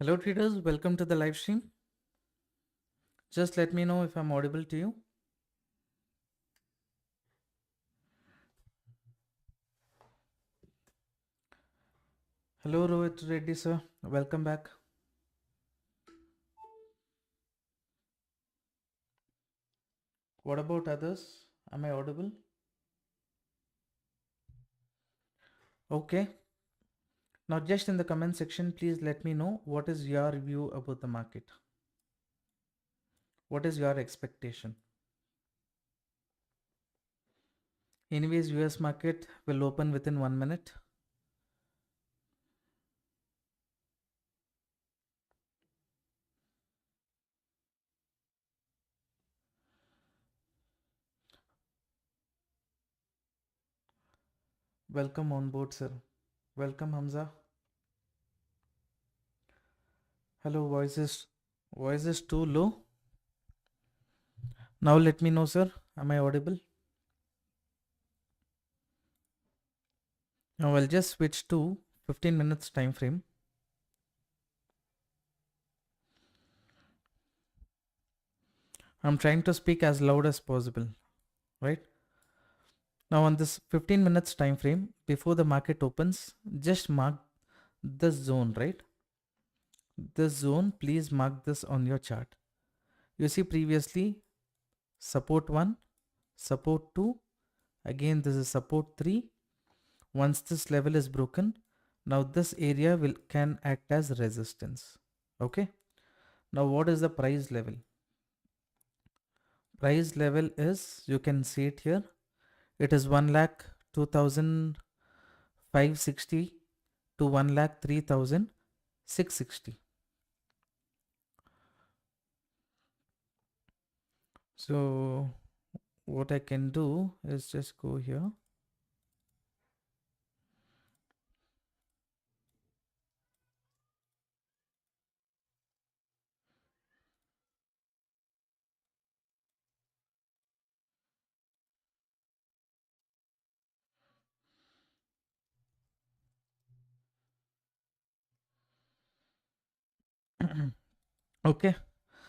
Hello traders, welcome to the live stream. Just let me know if I'm audible to you. Hello Rohit Reddy sir, welcome back. What about others? Am I audible? Okay. Now just in the comment section, please let me know what is your view about the market. What is your expectation? Anyways, US market will open within 1 minute. Welcome on board sir. Welcome Hamza. Hello, voice is too low. Now let me know sir, am I audible? Now I'll just switch to 15 minutes time frame. I'm trying to speak as loud as possible, right? Now on this 15 minutes time frame, before the market opens, just mark this zone, right? This zone, please mark this on your chart. You see previously support 1, support 2, again this is support 3. Once this level is broken, now this area can act as resistance. Okay. Now what is the price level? Price level is, you can see it here, it is 1,02,560 to 1,03,660. So what I can do is just go here. Okay,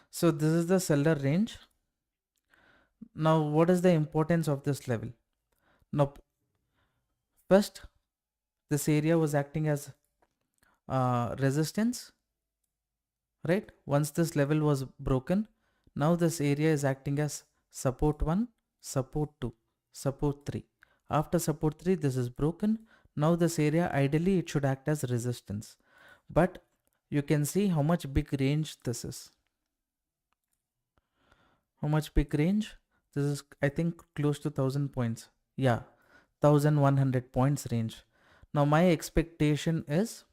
so this is the seller range. Now what is the importance of this level? Now first, this area was acting as resistance, right? Once this level was broken, now this area is acting as support 1, support 2, support 3. After support 3, this is broken. Now this area, ideally it should act as resistance, but you can see how much big range this is. How much big range? This is, I think, close to 1000 points. Yeah, 1100 points range. Now my expectation is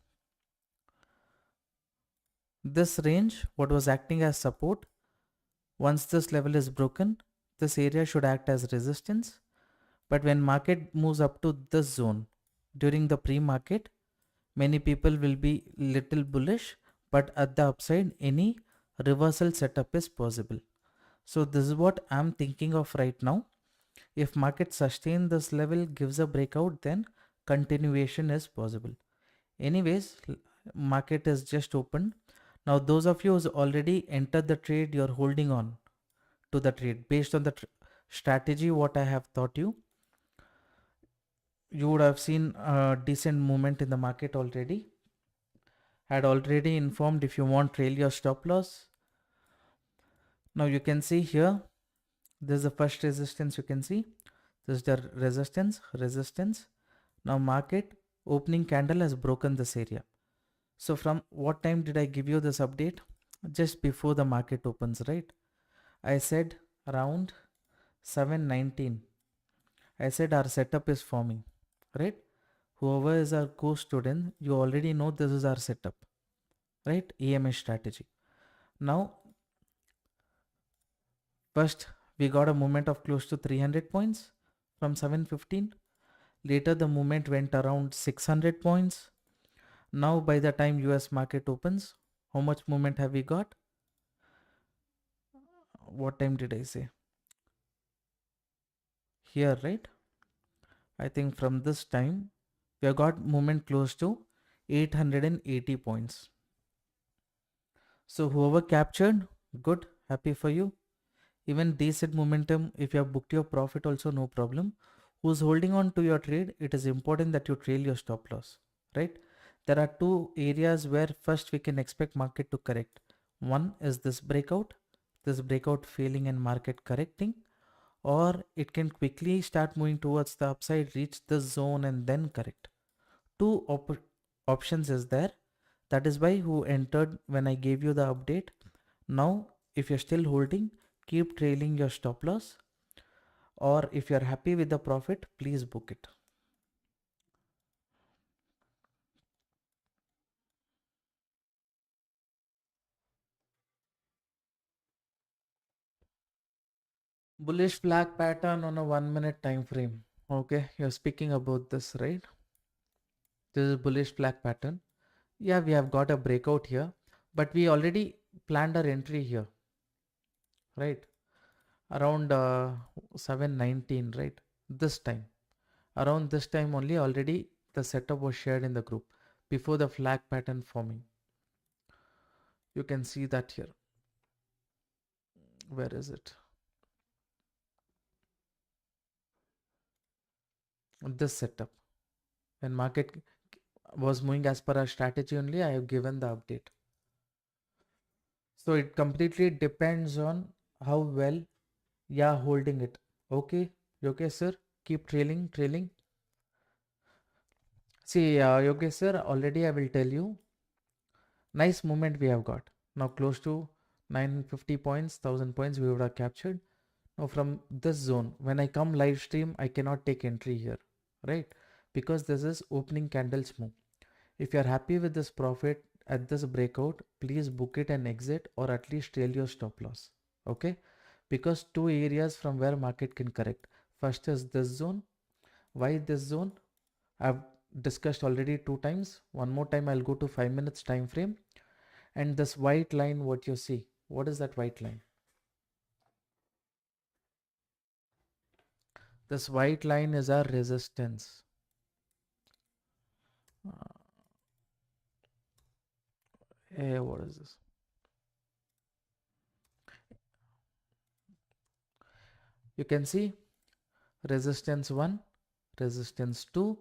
this range, what was acting as support, once this level is broken, this area should act as resistance. But when market moves up to this zone during the pre-market, many people will be little bullish, but at the upside, any reversal setup is possible. So this is what I'm thinking of right now. If market sustain this level, gives a breakout, then continuation is possible. Anyways, market is just opened. Now those of you who's already entered the trade, you're holding on to the trade based on the strategy what I have taught you. You would have seen a decent movement in the market already. Had already informed if you want trail your stop loss. Now you can see here, this is the first resistance. You can see this is the resistance. Now market opening candle has broken this area. So from what time did I give you this update? Just before the market opens, right? I said around 7:19. I said our setup is forming, right? Whoever is our co-student, you already know this is our setup, right? EMA strategy. Now, first we got a movement of close to 300 points from 7:15. Later the movement went around 600 points. Now by the time US market opens, how much movement have we got? What time did I say? Here, right? I think from this time we have got movement close to 880 points. So whoever captured, good, happy for you. Even decent momentum, if you have booked your profit also, no problem. Who's holding on to your trade, it is important that you trail your stop loss, right? There are two areas where first we can expect market to correct. One is this breakout failing and market correcting, or it can quickly start moving towards the upside, reach this zone and then correct. Two options is there. That is why who entered when I gave you the update. Now, if you're still holding, keep trailing your stop loss, or if you're happy with the profit, please book it. Bullish flag pattern on a 1 minute time frame. Okay, you're speaking about this, right? This is bullish flag pattern. Yeah, we have got a breakout here, but we already planned our entry here, right? Around 719, right? This time, around this time only, already the setup was shared in the group before the flag pattern forming. You can see that here. Where is it? This setup. When market was moving as per our strategy only, I have given the update. So it completely depends on how well you are holding it. Okay, Yogesh sir, keep trailing. See, Yogesh sir, already I will tell you, nice movement we have got. Now close to 950 points, 1000 points we would have captured. Now from this zone, when I come live stream, I cannot take entry here, right? Because this is opening candles move. If you are happy with this profit at this breakout, please book it and exit, or at least trail your stop loss. Okay? Because two areas from where market can correct. First is this zone. Why this zone? I've discussed already 2 times. One more time I'll go to 5 minutes time frame. And this white line, what you see, what is that white line? This white line is our resistance. What is this? You can see resistance 1, resistance 2,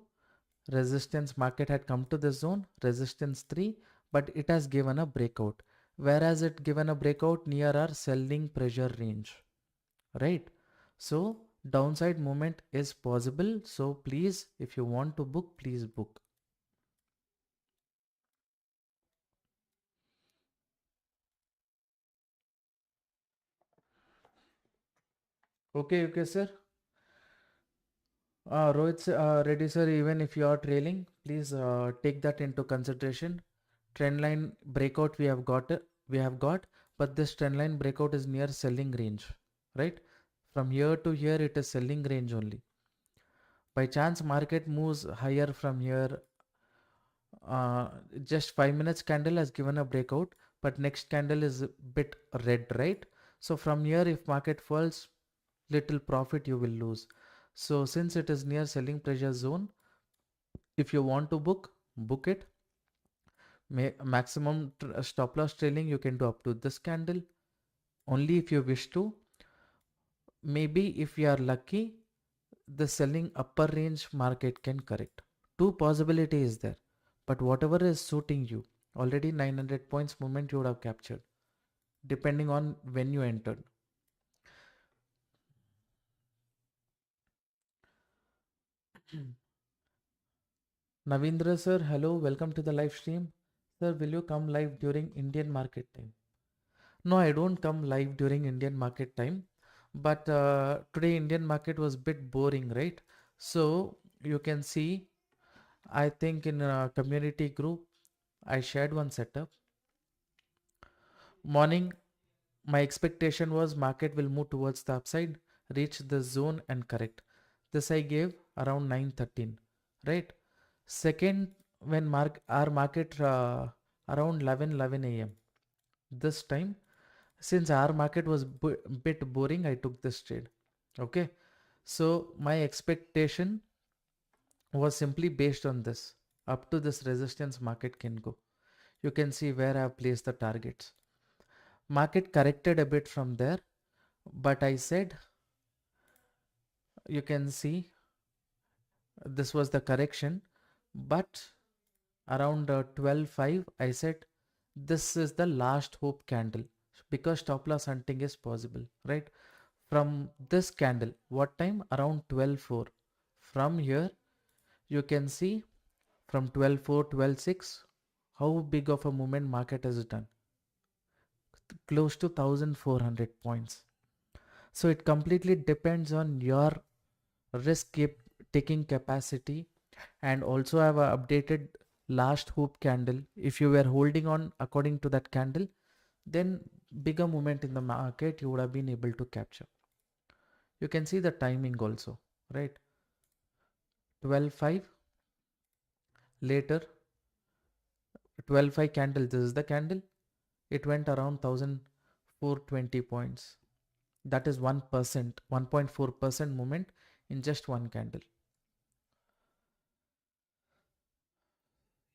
resistance market had come to this zone, resistance 3, but it has given a breakout. Whereas it given a breakout near our selling pressure range, right? So downside movement is possible. So please, if you want to book, please book. Okay, sir. Rohit, Reddy sir, even if you are trailing, please take that into consideration. Trend line breakout we have got, but this trend line breakout is near selling range, right? From here to here, it is selling range only. By chance, market moves higher from here. Just 5 minutes candle has given a breakout, but next candle is a bit red, right? So from here, if market falls, little profit you will lose. So since it is near selling pressure zone, if you want to book it. Maximum stop loss trailing you can do up to this candle. Only if you wish to. Maybe if you are lucky, the selling upper range market can correct. Two possibilities is there. But whatever is suiting you, already 900 points movement you would have captured, depending on when you entered. Navindra sir, hello, welcome to the live stream. Sir, will you come live during Indian market time? No, I don't come live during Indian market time. But today Indian market was bit boring, right? So you can see, I think in a community group, I shared one setup. Morning, my expectation was market will move towards the upside, reach the zone and correct. This I gave around 9:13, right? Second, when our market around 11 a.m. This time, since our market was bit boring, I took this trade. Okay, so my expectation was simply based on this. Up to this resistance market can go. You can see where I have placed the targets. Market corrected a bit from there, but I said, you can see this was the correction, but around 12.5 I said this is the last hope candle, because stop loss hunting is possible, right? From this candle, what time? Around 12.4. From here you can see, from 12.4, 12.6, how big of a movement market has done, close to 1400 points. So it completely depends on your risk taking capacity. And also I have updated last hoop candle. If you were holding on according to that candle, then bigger movement in the market you would have been able to capture. You can see the timing also, right? 12.5, later 12.5 candle, this is the candle, it went around 1420 points. That is 1%, 1.4% movement in just one candle.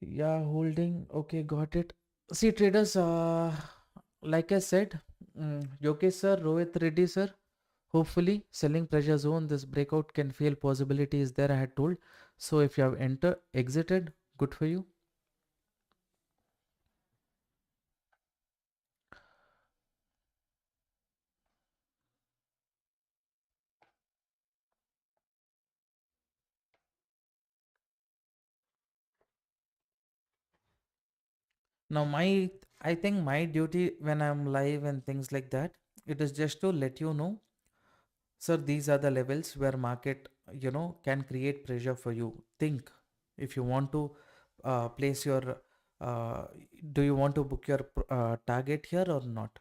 Yeah, holding. Okay, got it. See, traders, like I said, Yogesh sir, Rohit Reddy sir, hopefully selling pressure zone, this breakout can fail possibility is there, I had told. So if you have exited, good for you. Now I think my duty when I'm live and things like that, it is just to let you know, sir, these are the levels where market, can create pressure for you. Think, if you want to place your, uh, do you want to book your target here or not?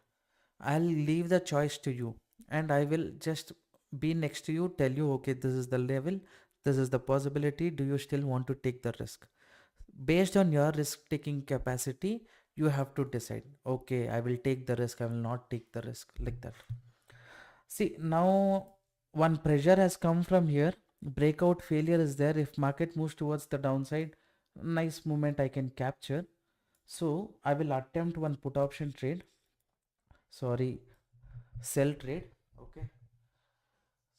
I'll leave the choice to you, and I will just be next to you, tell you, okay, this is the level, this is the possibility. Do you still want to take the risk? Based on your risk taking capacity, you have to decide, okay, I will take the risk, I will not take the risk, like that. See, now one pressure has come from here. Breakout failure is there. If market moves towards the downside, nice movement I can capture. So I will attempt one put option trade. Sorry, sell trade. Okay.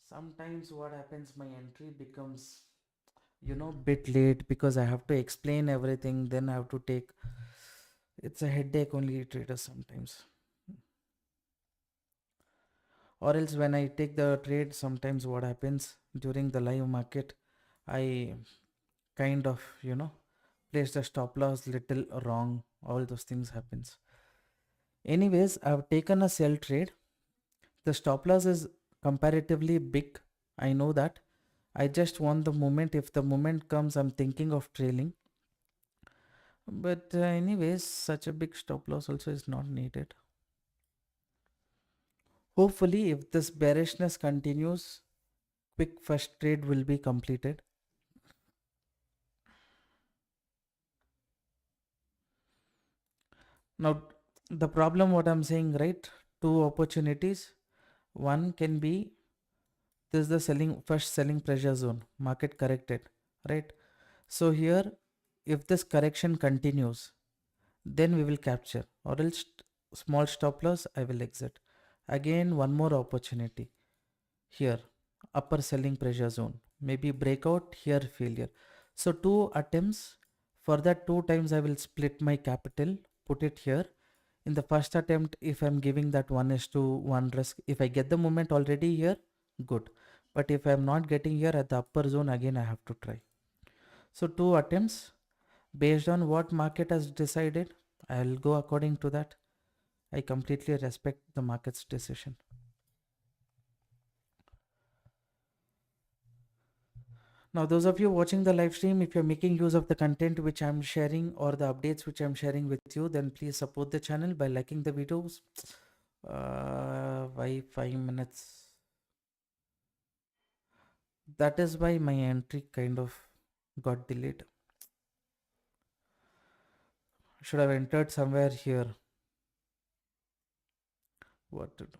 Sometimes what happens, my entry becomes, bit late because I have to explain everything. Then I have to take. It's a headache only, traders, sometimes. Or else when I take the trade, sometimes what happens during the live market, I kind of, place the stop loss little wrong. All those things happens. Anyways, I've taken a sell trade. The stop loss is comparatively big. I know that. I just want the moment. If the moment comes, I'm thinking of trailing. But anyways, such a big stop loss also is not needed. Hopefully, if this bearishness continues, quick first trade will be completed. Now, the problem, what I'm saying, right? Two opportunities. One can be, this is the first selling pressure zone, market corrected, right? So here, if this correction continues, then we will capture, or else small stop loss, I will exit. Again, one more opportunity here, upper selling pressure zone, maybe breakout, here failure. So two attempts. For that, two times I will split my capital, put it here. In the first attempt, if I'm giving that 1:1 risk, if I get the moment already here, good. But if I'm not getting here at the upper zone, again I have to try. So two attempts, based on what market has decided, I'll go according to that. I completely respect the market's decision. Now, those of you watching the live stream, if you're making use of the content which I'm sharing or the updates which I'm sharing with you, then please support the channel by liking the videos. Why 5 minutes? That is why my entry kind of got delayed. Should have entered somewhere here. What to do?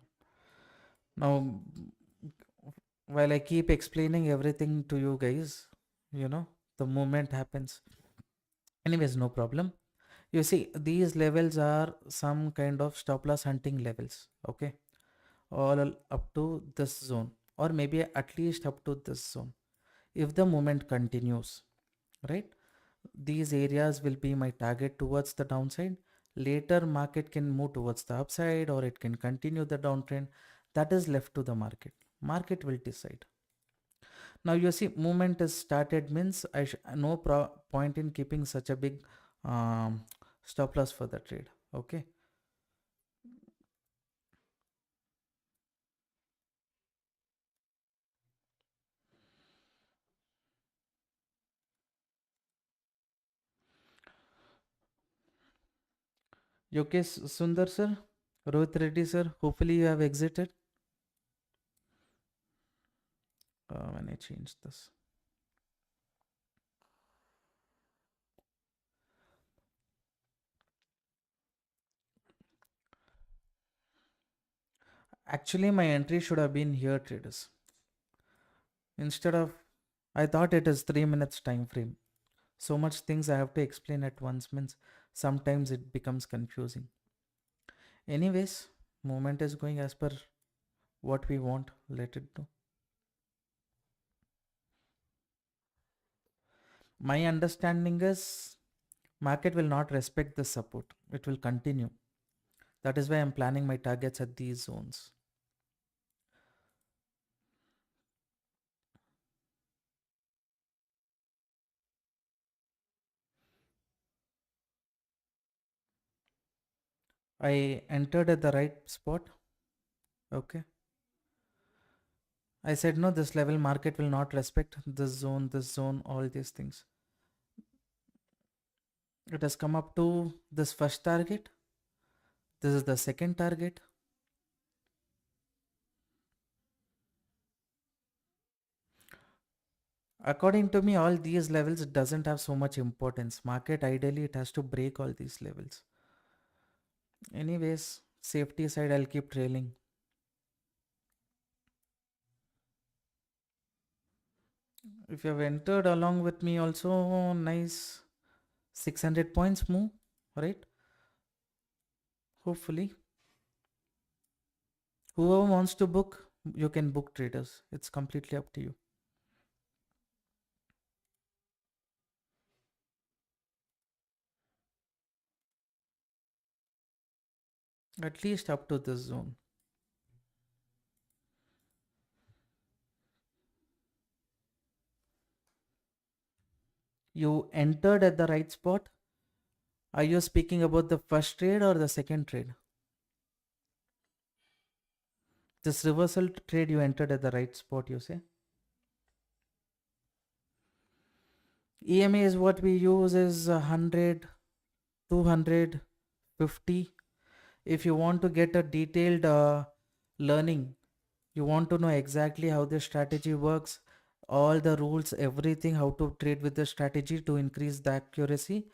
Now, while I keep explaining everything to you guys, the moment happens. Anyways, no problem. You see, these levels are some kind of stop loss hunting levels, okay? All up to this zone, or maybe at least up to this zone. If the movement continues, right? These areas will be my target towards the downside. Later, market can move towards the upside or it can continue the downtrend. That is left to the market. Market will decide. Now you see movement is started means no point in keeping such a big um, stop loss for the trade. Okay. Okay, Sundar sir, Rohit Reddy sir, hopefully you have exited. When I change this. Actually, my entry should have been here, traders. Instead of, I thought it is 3 minutes time frame. So much things I have to explain at once means sometimes it becomes confusing. Anyways, movement is going as per what we want. Let it do. My understanding is market will not respect the support. It will continue. That is why I'm planning my targets at these zones. I entered at the right spot. Okay. I said no, this level market will not respect this zone, all these things. It has come up to this first target. This is the second target. According to me, all these levels doesn't have so much importance. Market ideally it has to break all these levels. Anyways, safety side I'll keep trailing. If you have entered along with me also, nice 600 points move, right? Hopefully. Whoever wants to book, you can book, traders. It's completely up to you. At least up to this zone. You entered at the right spot. Are you speaking about the first trade or the second trade? This reversal trade you entered at the right spot, you say? EMA is what we use is 100, 200, 50. If you want to get a detailed learning, you want to know exactly how the strategy works, all the rules, everything, how to trade with the strategy to increase the accuracy,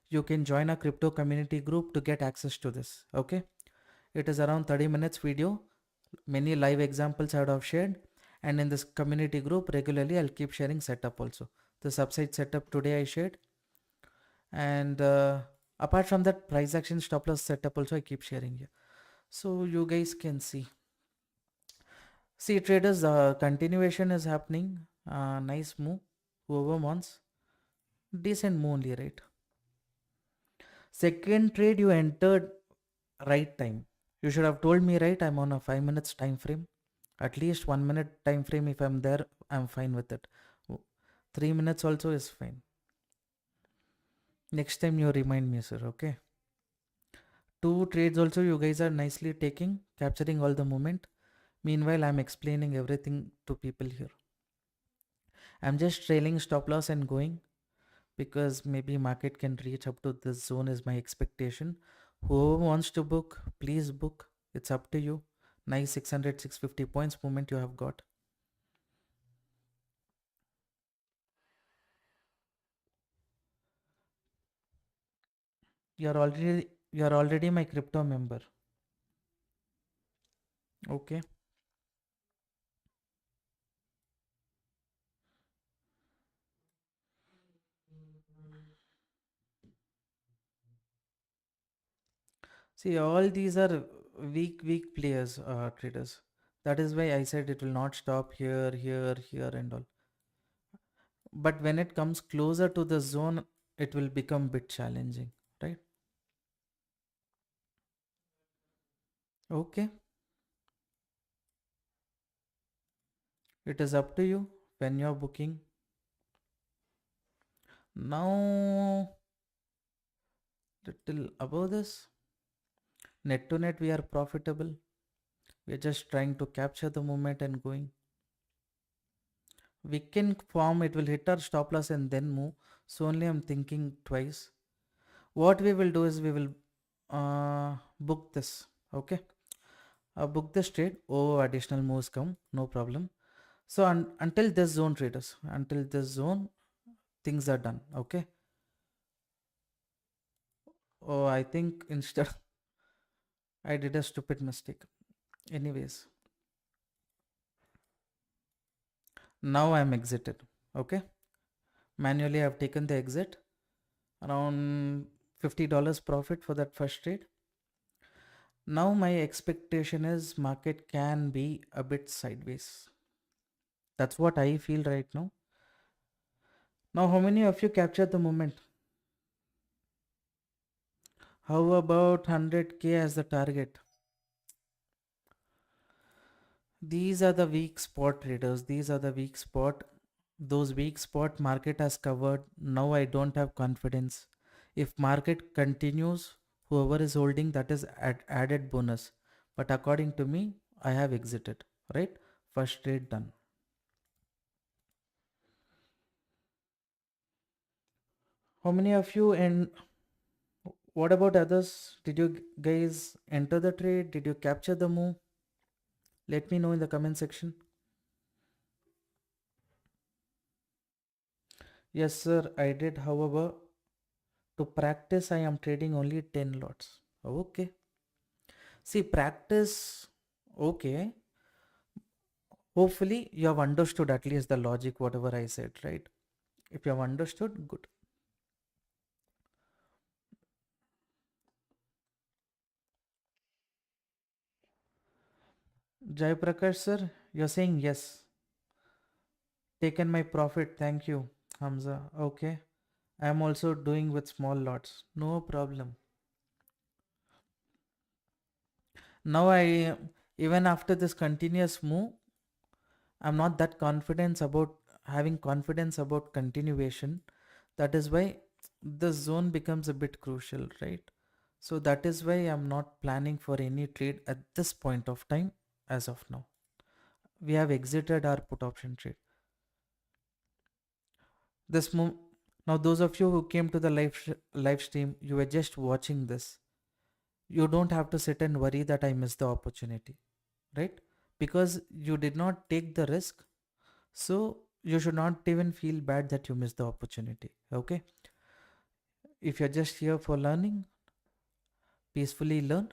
you can join a crypto community group to get access to this. Okay. It is around 30 minutes video. Many live examples I would have shared. And in this community group, regularly I'll keep sharing setup also. The subside setup today I shared. And apart from that, price action stop loss setup also I keep sharing here. So you guys can see. See traders, continuation is happening. Nice move. Whoever wants. Decent move only, right? Second trade you entered right time. You should have told me, right? I'm on a 5 minutes time frame. At least 1 minute time frame. If I'm there, I'm fine with it. 3 minutes also is fine. Next time you remind me, sir. Okay. Two trades also you guys are nicely taking, capturing all the moment. Meanwhile, I'm explaining everything to people here. I'm just trailing stop loss and going because maybe market can reach up to this zone is my expectation. Whoever wants to book, please book. It's up to you. Nice 600, 650 points movement you have got. You're already my crypto member. Okay. See, all these are weak players, traders. That is why I said it will not stop here, here, and all. But when it comes closer to the zone, it will become a bit challenging, right? Okay, it is up to you when you're booking. Now, little above this, net to net, we are profitable. We are just trying to capture the moment and going. We can form, it will hit our stop loss and then move. So only I'm thinking twice. What we will do is we will book this. Okay, book this trade. Oh, additional moves come, no problem. So until this zone, traders, until this zone, things are done. Okay. Oh, I think instead I did a stupid mistake. Anyways, now I'm exited. Okay, manually I've taken the exit, around $50 profit for that first trade. Now my expectation is market can be a bit sideways. That's what I feel right now. Now, how many of you captured the moment? How about 100K as the target? These are the weak spot traders. These are the weak spot. Those weak spot market has covered. Now I don't have confidence. If market continues, whoever is holding, that is added bonus. But according to me, I have exited, right? First trade done. How many of you, and what about others? Did you guys enter the trade? Did you capture the move? Let me know in the comment section. Yes, sir, I did. However, to practice, I am trading only 10 lots. Okay. See, practice, okay. Hopefully, you have understood at least the logic, whatever I said, right? If you have understood, good. Jai Prakash, sir, you're saying yes. Taken my profit. Thank you, Hamza. Okay. I am also doing with small lots. No problem. Now, even after this continuous move, I'm not that confident about having confidence about continuation. That is why the zone becomes a bit crucial, right? So that is why I'm not planning for any trade at this point of time as of now. We have exited our put option trade. This move. Now, those of you who came to the live stream, you were just watching this. You don't have to sit and worry that I missed the opportunity, right? Because you did not take the risk. So you should not even feel bad that you missed the opportunity. Okay. If you're just here for learning, peacefully learn.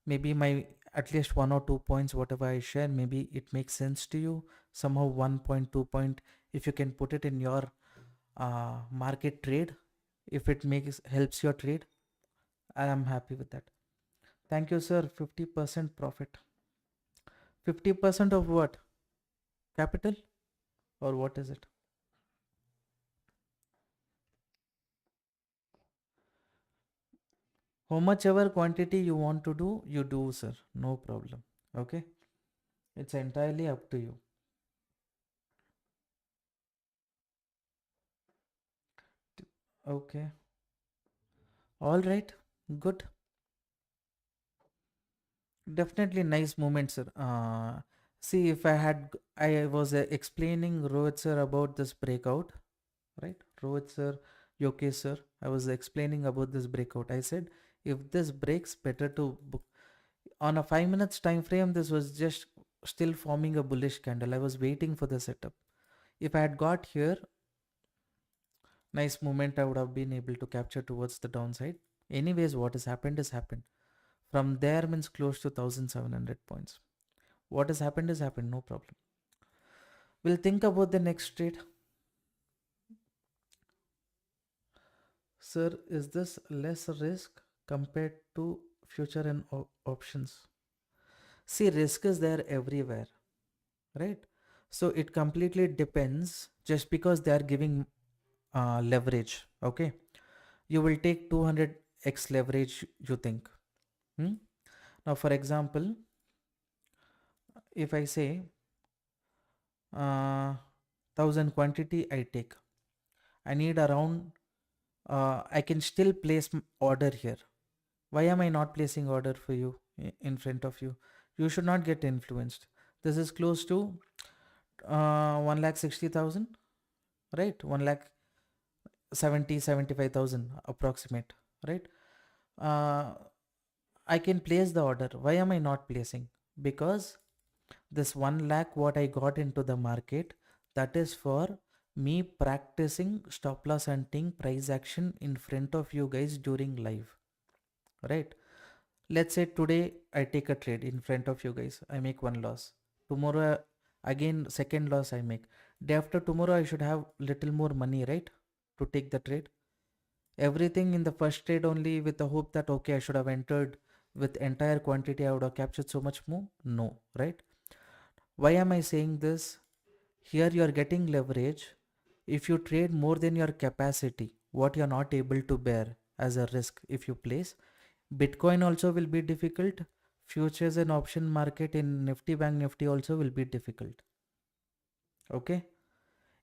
Maybe my at least 1 or 2 points, whatever I share, maybe it makes sense to you. Somehow 1 point, 2 point, if you can put it in your market trade, if it makes helps your trade, I am happy with that. Thank you, sir. 50% profit. 50% of what? Capital or what is it? How much ever quantity you want to do, you do, sir. No problem. Okay. It's entirely up to you. Okay. All right. Good. Definitely nice moment, sir. See, if I was explaining Rohit sir about this breakout, right? Rohit sir, Yokesh sir, I was explaining about this breakout. I said, if this breaks, better to book. On a 5 minutes time frame, this was just still forming a bullish candle. I was waiting for the setup. If I had got here, nice movement, I would have been able to capture towards the downside. Anyways, what has happened is happened. From there means close to 1700 points. What has happened is happened, no problem. We'll think about the next trade. Sir, is this less risk compared to future and options. See, risk is there everywhere, right? So it completely depends. Just because they are giving leverage, okay, you will take 200x leverage, you think. Hmm? Now, for example, if I say 1000 quantity I take, I need around, I can still place order here. Why am I not placing order for you in front of you? You should not get influenced. This is close to 1,60,000, right? 1,75,000 approximate, right? Uh, I can place the order. Why am I not placing? Because this 1 lakh what I got into the market, that is for me practicing stop loss hunting price action in front of you guys during live, right? Let's say today I take a trade in front of you guys, I make one loss. Tomorrow again second loss I make. Day after tomorrow I should have little more money, right, to take the trade. Everything in the first trade only with the hope that okay, I should have entered with entire quantity, I would have captured so much more. No, right? Why am I saying this? Here you are getting leverage. If you trade more than your capacity, what you are not able to bear as a risk, if you place, Bitcoin also will be difficult. Futures and option market in Nifty Bank Nifty also will be difficult. Okay.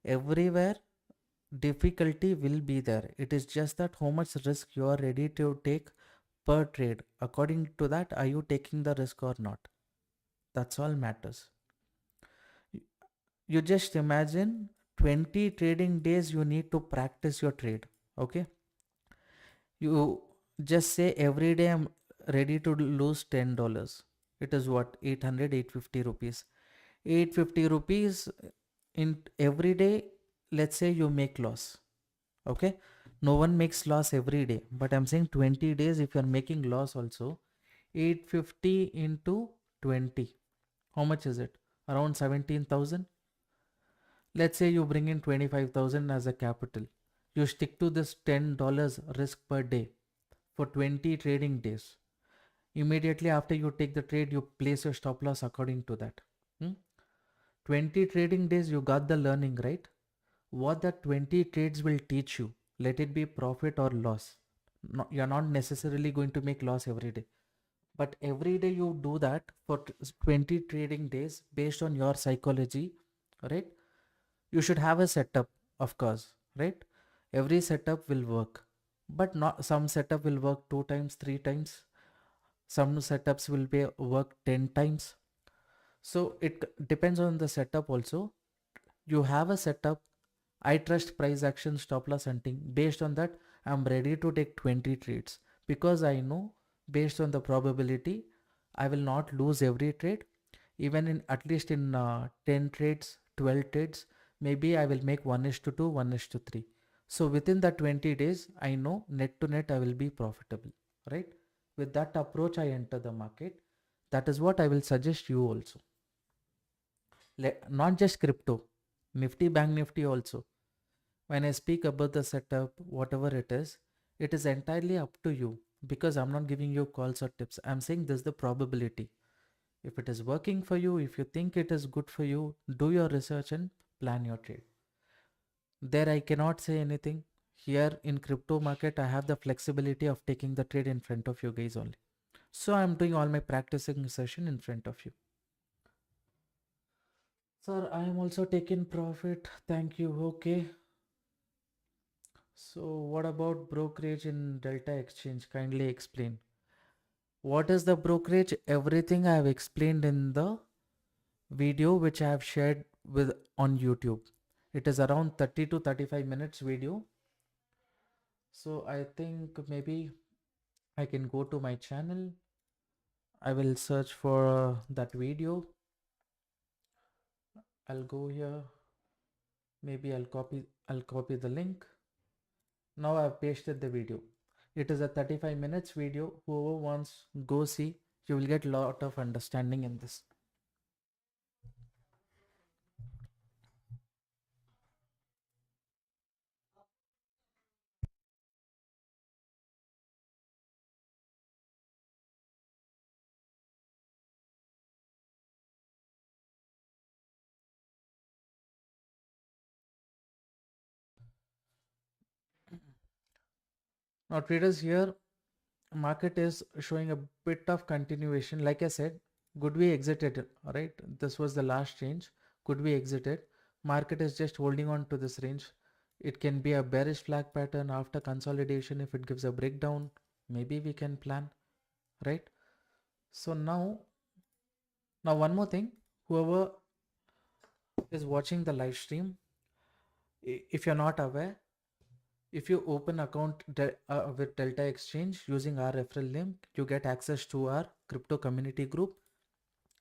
Everywhere difficulty will be there. It is just that how much risk you are ready to take per trade. According to that, are you taking the risk or not? That's all matters. You just imagine 20 trading days you need to practice your trade. Okay. You just say every day I'm ready to lose $10. It is what? 800, 850 rupees. 850 rupees in every day. Let's say you make loss. Okay. No one makes loss every day, but I'm saying 20 days if you're making loss also, 850 into 20. How much is it? Around 17,000. Let's say you bring in 25,000 as a capital. You stick to this $10 risk per day for 20 trading days. Immediately after you take the trade, you place your stop loss according to that. Hmm? 20 trading days, you got the learning, right? What the 20 trades will teach you, let it be profit or loss. No, you're not necessarily going to make loss every day. But every day you do that for 20 trading days based on your psychology, right? You should have a setup, of course, right? Every setup will work, but not some setup will work 2 times, 3 times. Some setups will be work 10 times. So it depends on the setup also. You have a setup. I trust price action stop loss hunting. Based on that, I'm ready to take 20 trades because I know based on the probability, I will not lose every trade. Even in at least in 10 trades, 12 trades, maybe I will make 1 is to 2, 1 is to 3. So within the 20 days, I know net to net I will be profitable, right? With that approach, I enter the market. That is what I will suggest you also. Not just crypto, Nifty, Bank Nifty also. When I speak about the setup, whatever it is entirely up to you because I'm not giving you calls or tips. I'm saying this is the probability. If it is working for you, if you think it is good for you, do your research and plan your trade. There I cannot say anything. Here in crypto market, I have the flexibility of taking the trade in front of you guys only. So I'm doing all my practicing session in front of you. Sir, I am also taking profit. Thank you. Okay. So what about brokerage in Delta Exchange? Kindly explain. What is the brokerage? Everything I have explained in the video which I have shared with on YouTube. It is around 30 to 35 minutes video. So I think maybe I can go to my channel. I will search for that video. I'll go here. Maybe I'll copy the link. Now I've pasted the video. It is a 35 minutes video. Whoever wants, go see. You will get a lot of understanding in this. Now traders, here market is showing a bit of continuation. Like I said, could we exit it? All right, this was the last change. Could we exit it? Market is just holding on to this range. It can be a bearish flag pattern after consolidation. If it gives a breakdown, maybe we can plan, right? So now one more thing, whoever is watching the live stream, if you're not aware, if you open account with Delta Exchange using our referral link, you get access to our crypto community group,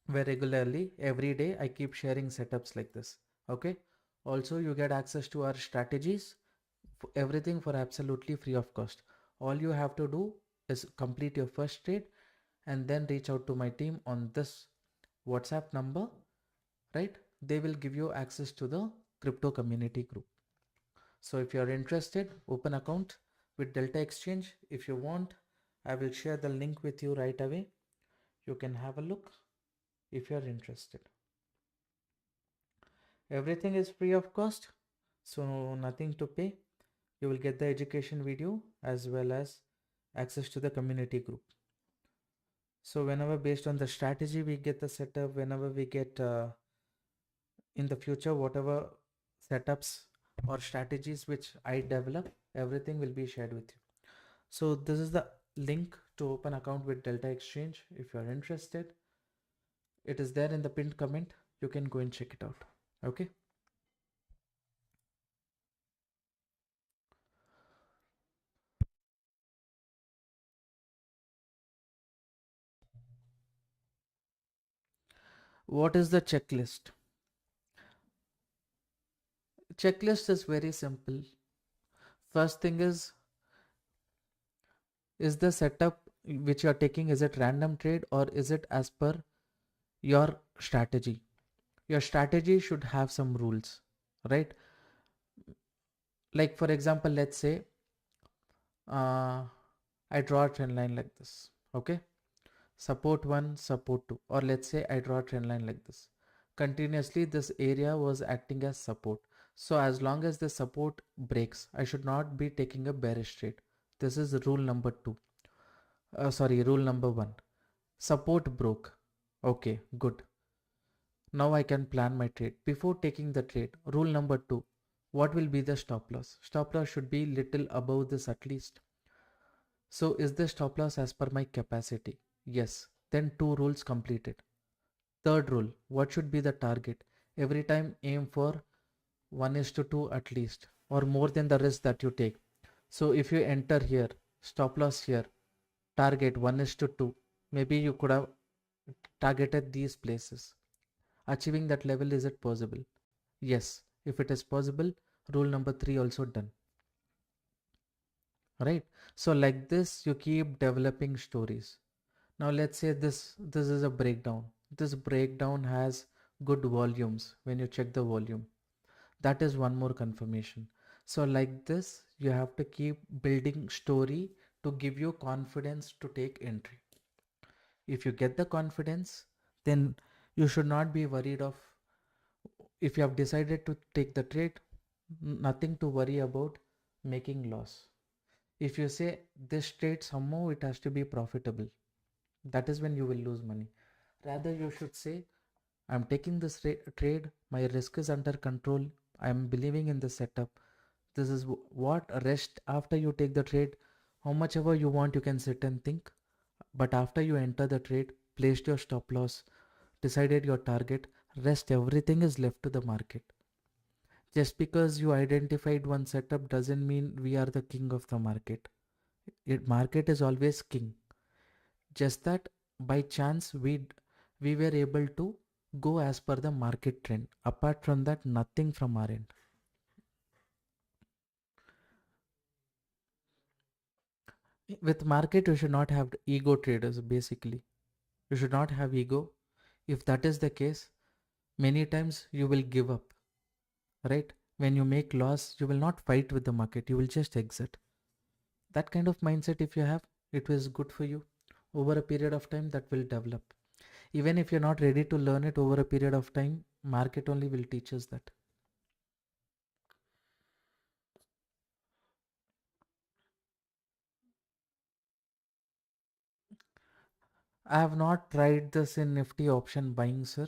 where regularly every day I keep sharing setups like this. Okay. Also, you get access to our strategies, everything for absolutely free of cost. All you have to do is complete your first trade and then reach out to my team on this WhatsApp number, right? They will give you access to the crypto community group. So if you're interested, open account with Delta Exchange. If you want, I will share the link with you right away. You can have a look if you're interested. Everything is free of cost, so nothing to pay. You will get the education video as well as access to the community group. So whenever, based on the strategy we get the setup, whenever we get in the future, whatever setups or strategies which I develop, everything will be shared with you. So this is the link to open account with Delta Exchange. If you're interested, it is there in the pinned comment. You can go and check it out. Okay. What is the checklist? Checklist is very simple. First thing is the setup which you are taking, is it random trade or is it as per your strategy? Your strategy should have some rules, right? Like for example, let's say I draw a trend line like this. Okay. Support 1, support 2, or let's say I draw a trend line like this. Continuously this area was acting as support. So as long as the support breaks, I should not be taking a bearish trade. This is rule number 2. Rule number 1. Support broke. Okay, good. Now I can plan my trade. Before taking the trade, rule number 2. What will be the stop loss? Stop loss should be little above this at least. So is the stop loss as per my capacity? Yes. Then 2 rules completed. Third rule, what should be the target? Every time aim for 1:2 at least, or more than the risk that you take. So if you enter here, stop loss here, target 1:2, maybe you could have targeted these places. Achieving that level, is it possible? Yes. If it is possible, rule number 3 also done. Right? So like this, you keep developing stories. Now let's say this is a breakdown. This breakdown has good volumes when you check the volume. That is one more confirmation. So like this, you have to keep building story to give you confidence to take entry. If you get the confidence, then you should not be worried of, if you have decided to take the trade, nothing to worry about making loss. If you say this trade somehow it has to be profitable, that is when you will lose money. Rather you should say, I'm taking this trade, my risk is under control, I'm believing in the setup. This is what rest after you take the trade. How much ever you want, you can sit and think. But after you enter the trade, placed your stop loss, decided your target, rest everything is left to the market. Just because you identified one setup doesn't mean we are the king of the market. Market is always king. Just that by chance we were able to go as per the market trend. Apart from that, nothing from our end. With market, you should not have ego traders basically. You should not have ego. If that is the case, many times you will give up, right? When you make loss, you will not fight with the market. You will just exit. That kind of mindset, if you have, it was good for you. Over a period of time, that will develop. Even if you're not ready to learn it over a period of time, market only will teach us that. I have not tried this in Nifty option buying, sir.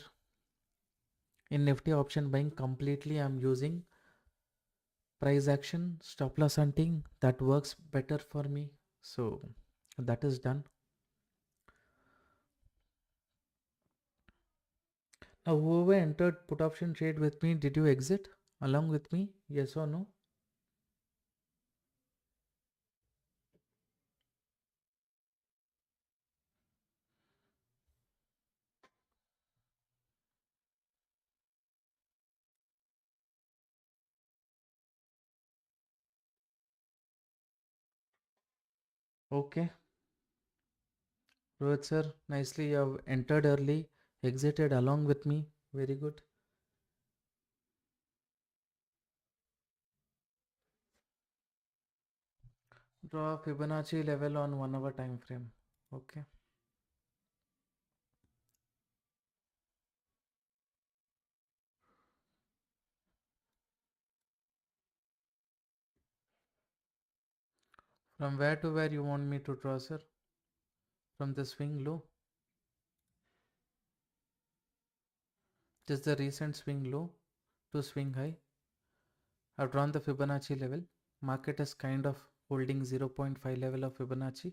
In Nifty option buying completely I'm using price action, stop loss hunting. That works better for me. So that is done. Now whoever entered put option trade with me, did you exit along with me? Yes or no? Okay. Rohit sir, nicely you have entered early, exited along with me. Very good. Draw Fibonacci level on 1 hour time frame. Okay. From where to where you want me to draw, sir? From the swing low. This is the recent swing low to swing high. I've drawn the Fibonacci level. Market is kind of holding 0.5 level of Fibonacci.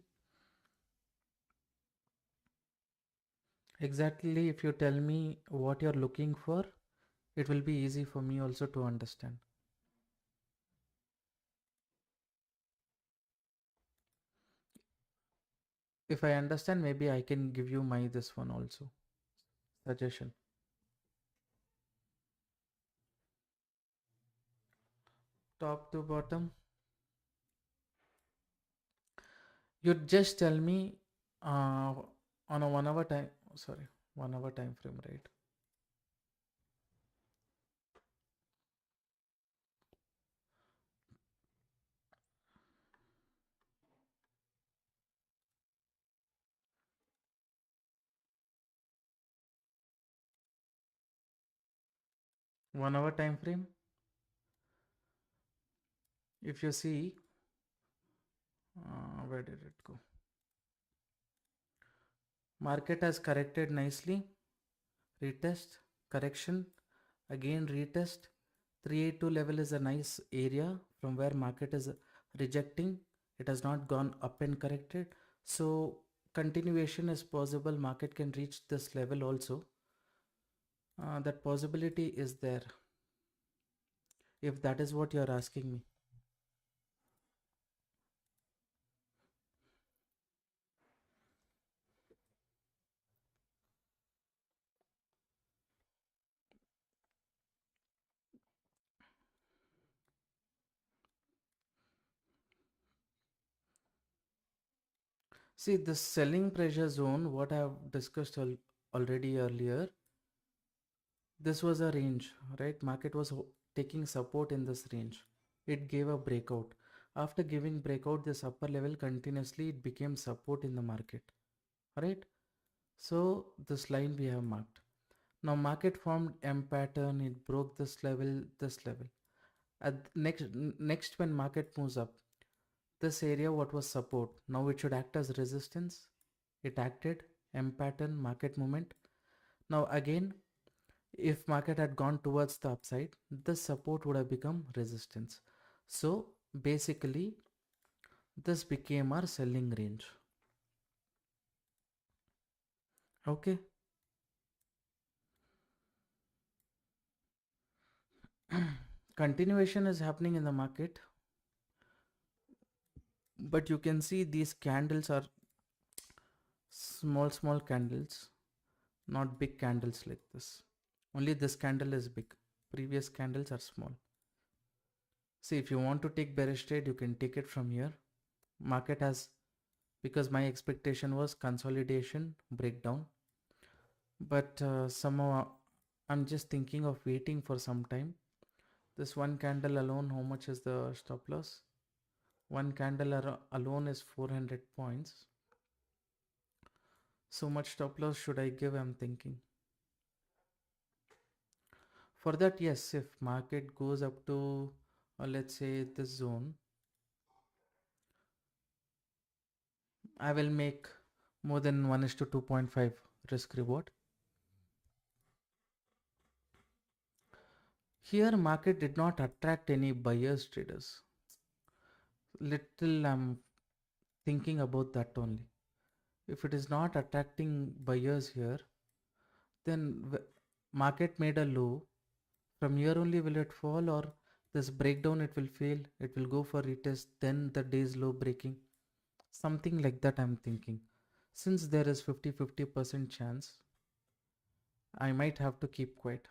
Exactly, if you tell me what you're looking for, it will be easy for me also to understand. If I understand, maybe I can give you my this one also. Suggestion. Top to bottom. You just tell me on a 1 hour time, sorry, 1 hour time frame, right? One hour time frame. If you see, where did it go? Market has corrected nicely. Retest, correction, again retest. 382 level is a nice area from where market is rejecting. It has not gone up and corrected. So continuation is possible. Market can reach this level also. That possibility is there, if that is what you're asking me. See, the selling pressure zone, what I have discussed already earlier, this was a range, right? Market was taking support in this range. It gave a breakout. After giving breakout, this upper level continuously, it became support in the market, right? So this line we have marked. Now market formed M pattern, it broke this level, this level. At next when market moves up, this area what was support, now it should act as resistance. It acted, M pattern, market movement. Now again, if market had gone towards the upside, this support would have become resistance. So basically this became our selling range. Okay. Continuation is happening in the market, but you can see these candles are small candles, not big candles like this. Only this candle is big, previous candles are small. See, if you want to take bearish trade, you can take it from here. Market has, because my expectation was consolidation breakdown, but somehow I'm just thinking of waiting for some time. This one candle alone, how much is the stop loss? One candle alone is 400 points. So much stop loss should I give? I'm thinking. For that, yes, if market goes up to let's say this zone, I will make more than 1 is to 2.5 risk reward. Here market did not attract any buyers traders. Little I'm thinking about that only. If it is not attracting buyers here, then market made a low. From here only will it fall, or this breakdown it will fail, it will go for retest, then the day's low breaking. Something like that I'm thinking. Since there is 50% chance, I might have to keep quiet.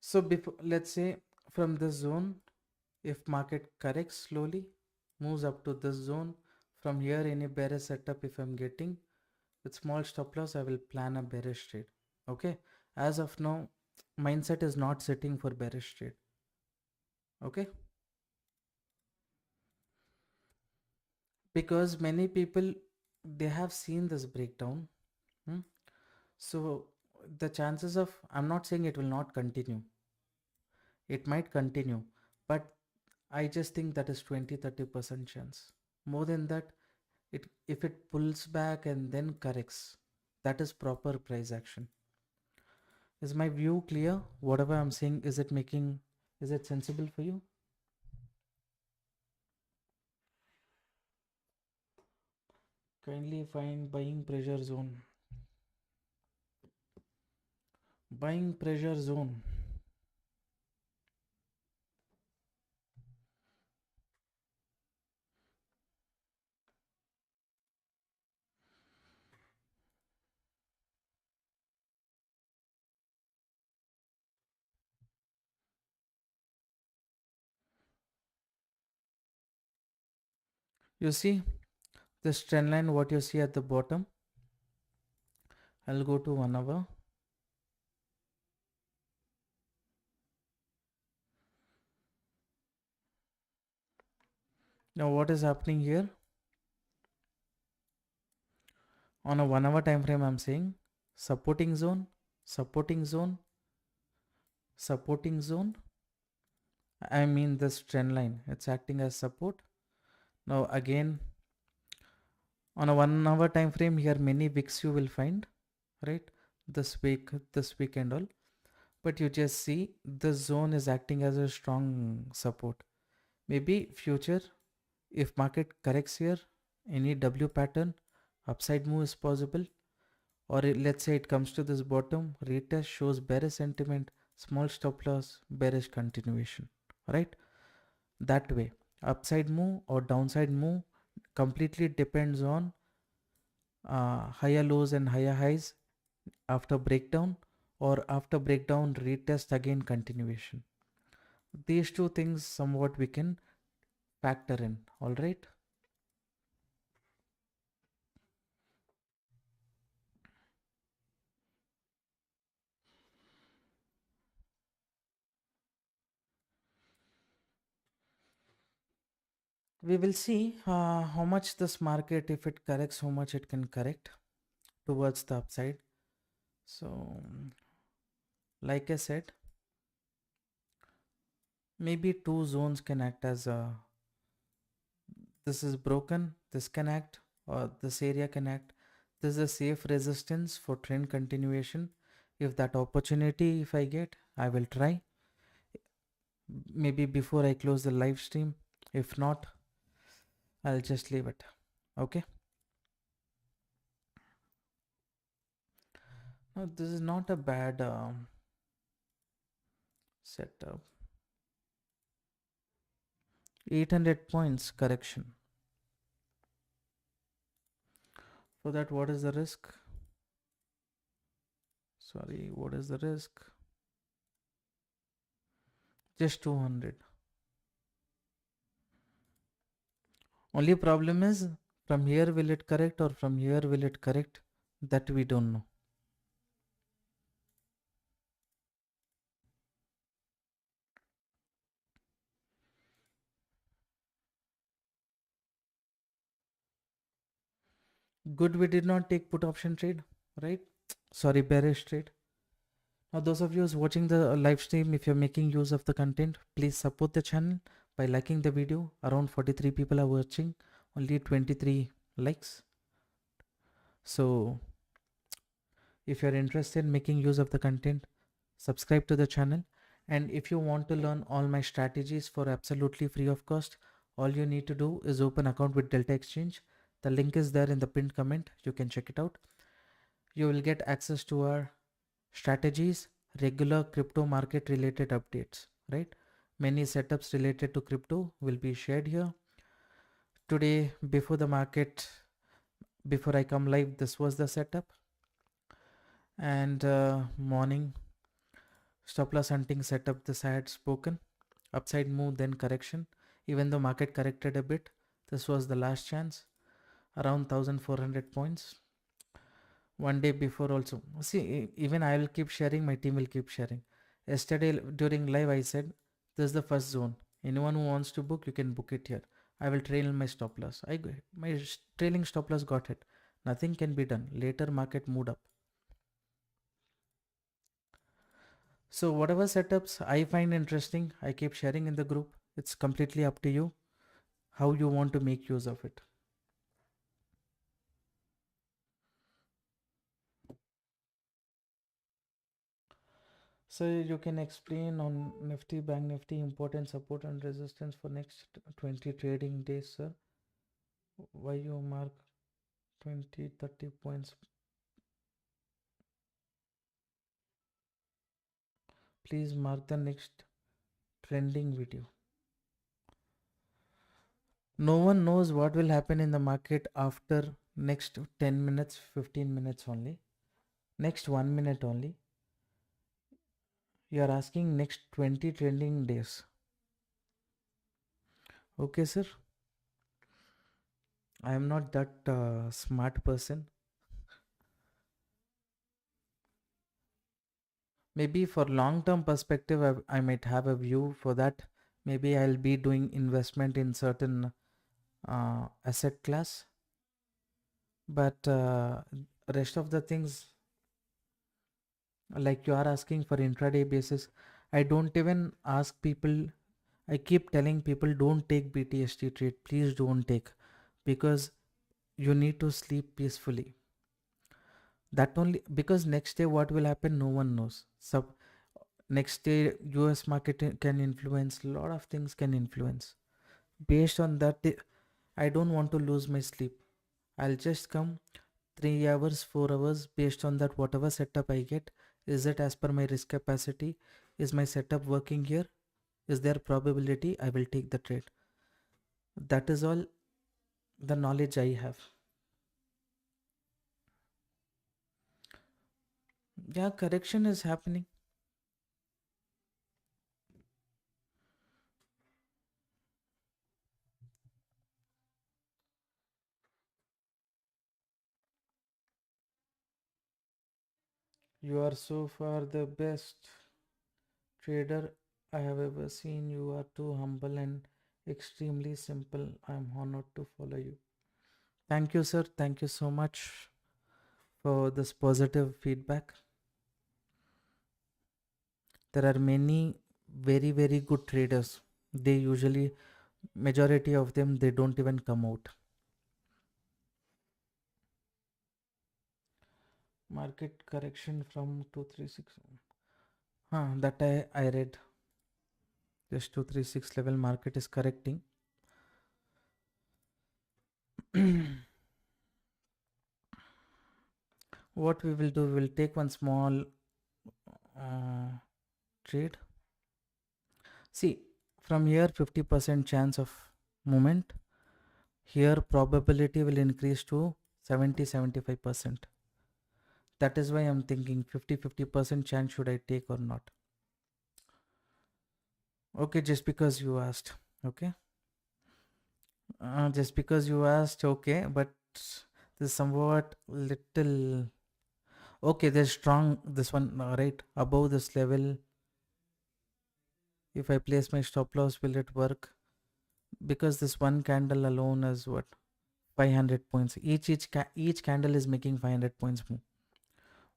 So before, let's say from this zone, if market corrects slowly, moves up to this zone, from here any bearish setup if I'm getting, with small stop loss I will plan a bearish trade. Okay, as of now mindset is not sitting for bearish trade. Okay, because many people they have seen this breakdown. So the chances of, I'm not saying it will not continue, it might continue, but I just think that is 20-30% chance. More than that, it if it pulls back and then corrects, that is proper price action. Is my view clear? Whatever I'm saying, is it sensible for you? Kindly find buying pressure zone. Buying pressure zone. You see this trend line, what you see at the bottom. I'll go to 1 hour. Now what is happening here? On a 1 hour time frame, I'm saying supporting zone, supporting zone, supporting zone. I mean this trend line, it's acting as support. Now again, on a 1 hour time frame, here many wicks you will find, right? This week, this week and all. But you just see this zone is acting as a strong support. Maybe future, if market corrects here, any W pattern, upside move is possible. Or let's say it comes to this bottom, retest shows bearish sentiment, small stop loss, bearish continuation, right? That way, upside move or downside move completely depends on higher lows and higher highs after breakdown, or after breakdown retest again continuation. These two things somewhat we can factor in. All right. We will see how much this market, if it corrects, how much it can correct towards the upside. So like I said, maybe two zones can act as a, this is broken, this can act, or this area can act. This is a safe resistance for trend continuation. If that opportunity, if I get, I will try. Maybe before I close the live stream. If not, I'll just leave it. Okay. Now this is not a bad setup. 800 points correction. For that, what is the risk? Sorry, what is the risk? Just 200. Only problem is, from here will it correct or from here will it correct? That we don't know. Good, we did not take put option trade, right? Sorry, bearish trade. Now, those of you who's watching the live stream, if you're making use of the content, please support the channel by liking the video. Around 43 people are watching, only 23 likes. So if you're interested in making use of the content, subscribe to the channel. And if you want to learn all my strategies for absolutely free of cost, all you need to do is open account with Delta Exchange. The link is there in the pinned comment. You can check it out. You will get access to our strategies, regular crypto market related updates, right? Many setups related to crypto will be shared here. Today, before the market, before I come live, this was the setup. And morning stop loss hunting setup, this I had spoken. Upside move, then correction. Even though market corrected a bit, this was the last chance, around 1400 points. One day before also. See, even I will keep sharing, my team will keep sharing. Yesterday during live I said, this is the first zone. Anyone who wants to book, you can book it here. I will trail my stop loss. My trailing stop loss got hit. Nothing can be done. Later market moved up. So whatever setups I find interesting, I keep sharing in the group. It's completely up to you how you want to make use of it. So you can explain on Nifty, Bank Nifty, important support and resistance for next 20 trading days, sir. Why you mark 20, 30 points? Please mark the next trending video. No one knows what will happen in the market after next 10 minutes, 15 minutes only. Next 1 minute only. You are asking next 20 trending days. Okay, sir. I am not that smart person. Maybe for long term perspective, I might have a view for that. Maybe I'll be doing investment in certain asset class. But rest of the things, like you are asking for intraday basis, I don't even ask people. I keep telling people, don't take BTST trade. Please don't take, because you need to sleep peacefully. That only, because next day what will happen, no one knows. So next day US market can influence, a lot of things can influence. Based on that, I don't want to lose my sleep. I'll just come 3 hours, 4 hours, based on that whatever setup I get. Is it as per my risk capacity? Is my setup working here? Is there probability? I will take the trade. That is all the knowledge I have. Yeah, correction is happening. You are so far the best trader I have ever seen. You are too humble and extremely simple. I am honored to follow you. Thank you, sir. Thank you so much for this positive feedback. There are many very, very good traders. They usually, majority of them, they don't even come out. Market correction from 236. That I read. This 236 level market is correcting. What we will do, we will take one small trade. See, from here 50% chance of movement. Here probability will increase to 70-75%. That is why I'm thinking 50% chance, should I take or not? Okay, just because you asked. Okay. Just because you asked, okay, but this is somewhat little. Okay, there's strong, this one, right above this level. If I place my stop loss, will it work? Because this one candle alone is what, 500 points. Each candle is making 500 points move.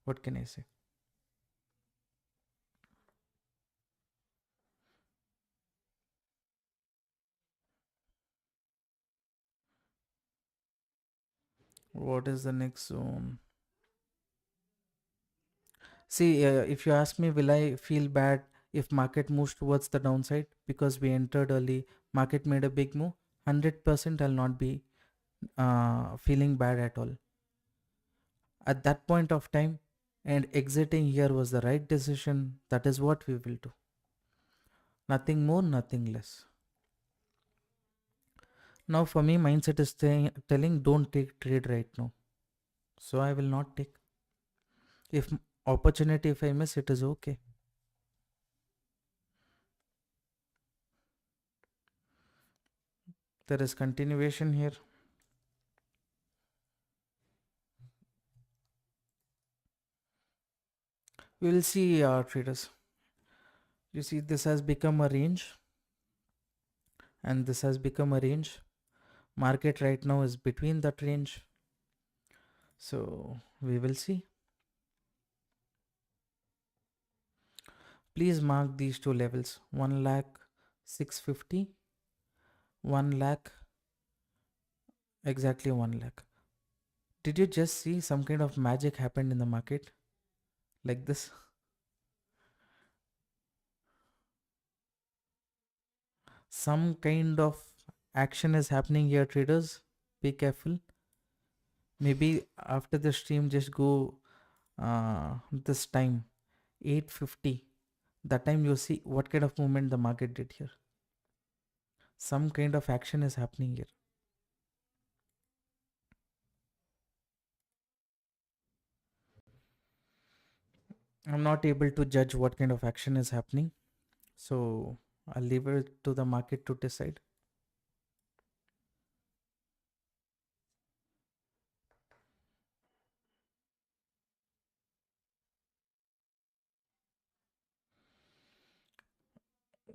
What can I say? What is the next zone? See, if you ask me, will I feel bad if market moves towards the downside because we entered early, market made a big move? 100% I'll not be feeling bad at all. At that point of time, and exiting here was the right decision. That is what we will do. Nothing more, nothing less. Now for me, mindset is telling don't take trade right now. So I will not take. If opportunity, if I miss, it is okay. There is continuation here. We will see, traders. You see, this has become a range, and this has become a range. Market right now is between that range. So we will see. Please mark these two levels: 1 lakh 650, 1 lakh, exactly 1 lakh. Did you just see some kind of magic happened in the market like this? Some kind of action is happening here, traders. Be careful. Maybe after the stream, just go this time 850. That time you see what kind of movement the market did here. Some kind of action is happening here. I'm not able to judge what kind of action is happening, so I'll leave it to the market to decide.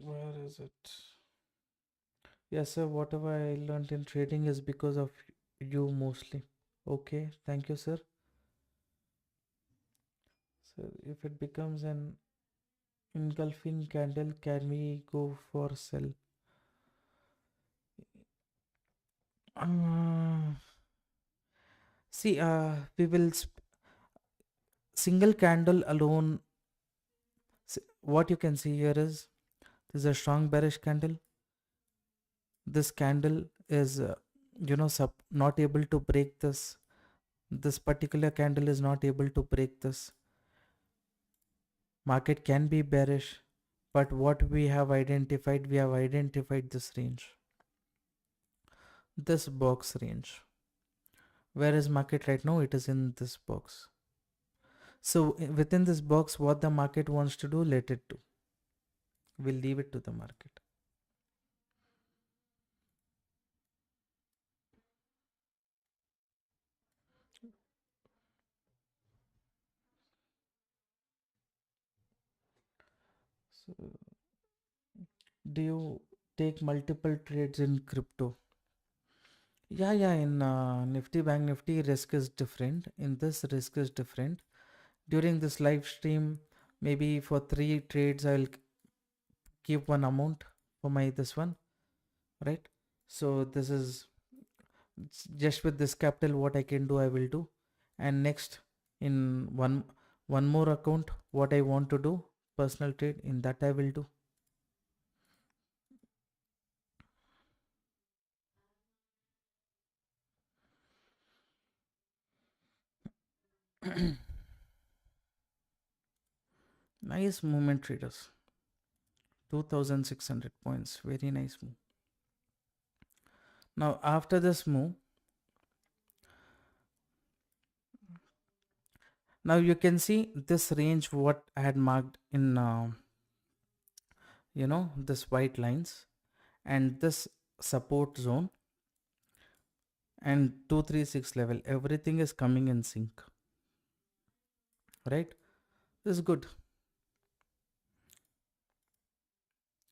Where is it? Yes, sir. Whatever I learned in trading is because of you mostly. Okay, thank you, sir. So if it becomes an engulfing candle, can we go for sell? Uh, See, we will single candle alone. What you can see here is this is a strong bearish candle. This candle is, not able to break this. This particular candle is not able to break this. Market can be bearish, but what we have identified this range, this box range. Where is market right now? It is in this box. So within this box, what the market wants to do, let it do. We'll leave it to the market. So do you take multiple trades in crypto? Yeah, in Nifty, Bank Nifty, risk is different. In this, risk is different. During this live stream, maybe for 3 trades, I'll keep one amount for my this one, right? So this is just with this capital, what I can do, I will do. And next, in one more account, what I want to do, personal trade, in that I will do. Nice movement, traders. 2600 points. Very nice move. Now, after this move, now you can see this range what I had marked in, this white lines and this support zone and 236 level. Everything is coming in sync, right? This is good.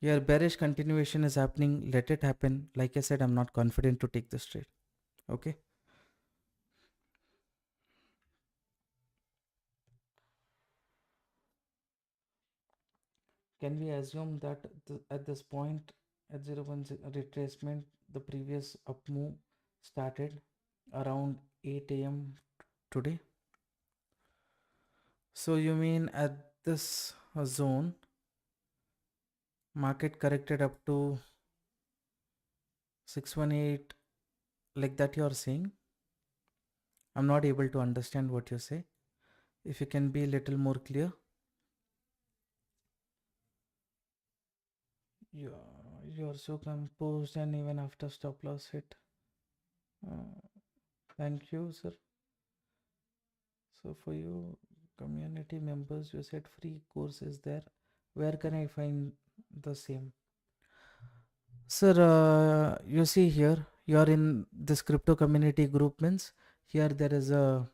Your bearish continuation is happening. Let it happen. Like I said, I'm not confident to take this trade. Okay. Can we assume that at this point, at 0.1 retracement, the previous up move started around 8 a.m. today. So you mean at this zone, market corrected up to 618, like that you're saying? I'm not able to understand what you say. If you can be a little more clear. You're so composed, and even after stop loss hit. Uh, Thank you, sir. So for you community members, you said free course is there. Where can I find the same? Sir, you see here, you are in this crypto community group means here there is a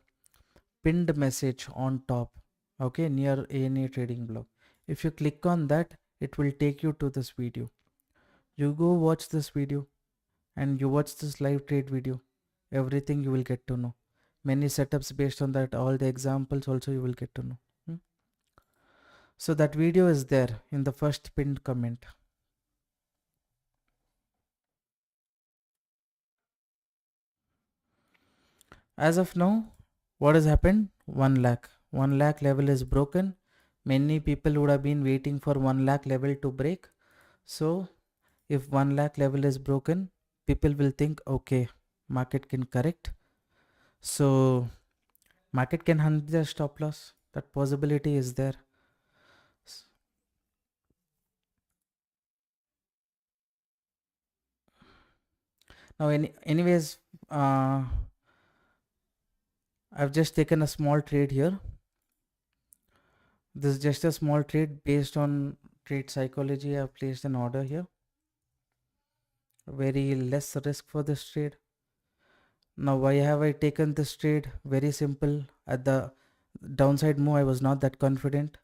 pinned message on top, okay, near ANA trading blog. If you click on that, it will take you to this video. You go watch this video and you watch this live trade video. Everything you will get to know. Many setups based on that, all the examples also you will get to know. So that video is there in the first pinned comment. As of now, what has happened? 1 lakh. 1 lakh level is broken. Many people would have been waiting for 1 lakh level to break. So if 1 lakh level is broken, people will think, okay, market can correct. So market can hunt the stop loss. That possibility is there. Now, anyways, I've just taken a small trade here. This is just a small trade based on trade psychology. I've placed an order here. Very less risk for this trade. Now, why have I taken this trade? Very simple. At the downside move, I was not that confident.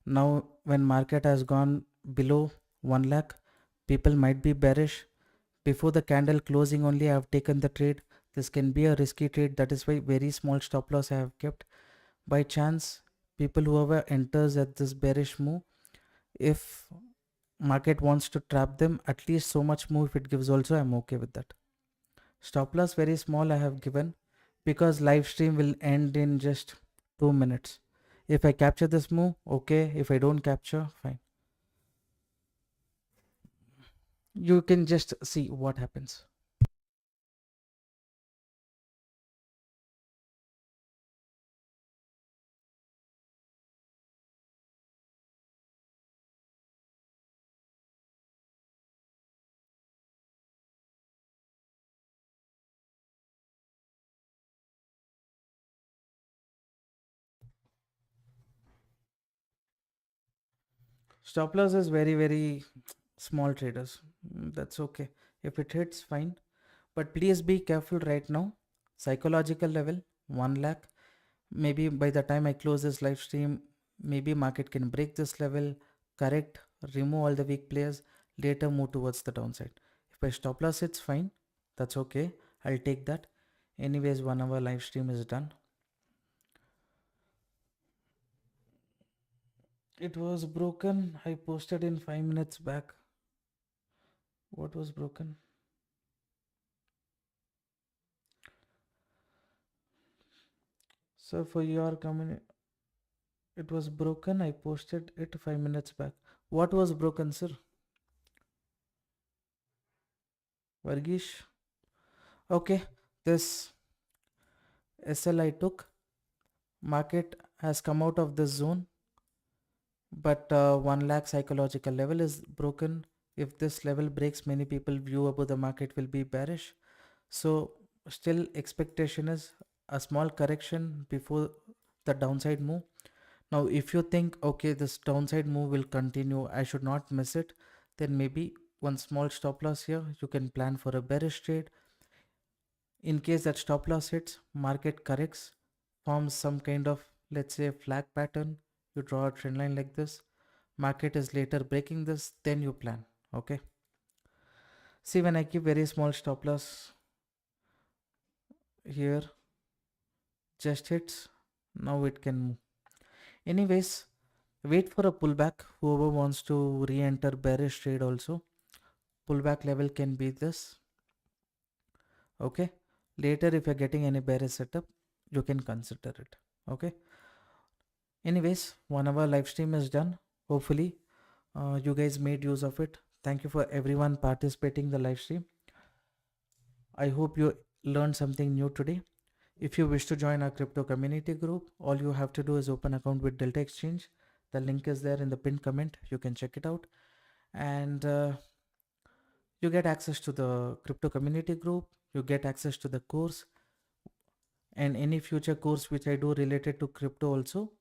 Now, when market has gone below 1 lakh, people might be bearish. Before the candle closing only, I have taken the trade. This can be a risky trade. That is why very small stop loss I have kept. By chance, people whoever enters at this bearish move, if market wants to trap them, at least so much move if it gives also, I'm okay with that. Stop loss very small I have given because live stream will end in just 2 minutes. If I capture this move, okay. If I don't capture, fine. You can just see what happens. Stop loss is very small traders. That's okay. If it hits, fine. But please be careful right now. Psychological level, 1 lakh. Maybe by the time I close this live stream, maybe market can break this level, correct, remove all the weak players, later move towards the downside. If I stop loss, it's fine. That's okay. I'll take that. Anyways, 1 hour live stream is done. It was broken. I posted in 5 minutes back. What was broken? So for your community, it was broken. I posted it 5 minutes back. What was broken, sir? Vargish? Okay, this SL I took. Market has come out of this zone, but 1 lakh psychological level is broken. If this level breaks, many people view about the market will be bearish. So still expectation is a small correction before the downside move. Now if you think, okay, this downside move will continue, I should not miss it, then maybe one small stop loss here, you can plan for a bearish trade. In case that stop loss hits, market corrects, forms some kind of, let's say, flag pattern, you draw a trend line like this, market is later breaking this, then you plan. Okay, see, when I keep very small stop loss here, just hits, now it can move. Anyways, wait for a pullback. Whoever wants to re-enter bearish trade also, pullback level can be this. Okay, Later, if you're getting any bearish setup, you can consider it. Okay. Anyways, 1 hour live stream is done. Hopefully, you guys made use of it. Thank you for everyone participating in the live stream. I hope you learned something new today. If you wish to join our crypto community group, all you have to do is open account with Delta Exchange. The link is there in the pinned comment. You can check it out. And you get access to the crypto community group. You get access to the course and any future course which I do related to crypto also.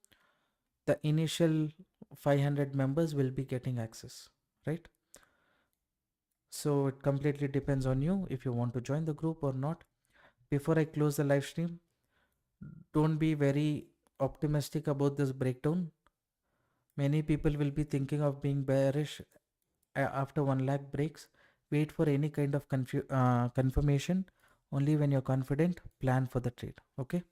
The initial 500 members will be getting access, right? So it completely depends on you if you want to join the group or not. Before I close the live stream, don't be very optimistic about this breakdown. Many people will be thinking of being bearish after 1 lakh breaks. Wait for any kind of confirmation. Only when you're confident, plan for the trade. Okay.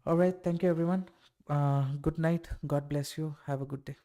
All right. Thank you, everyone. Good night. God bless you. Have a good day.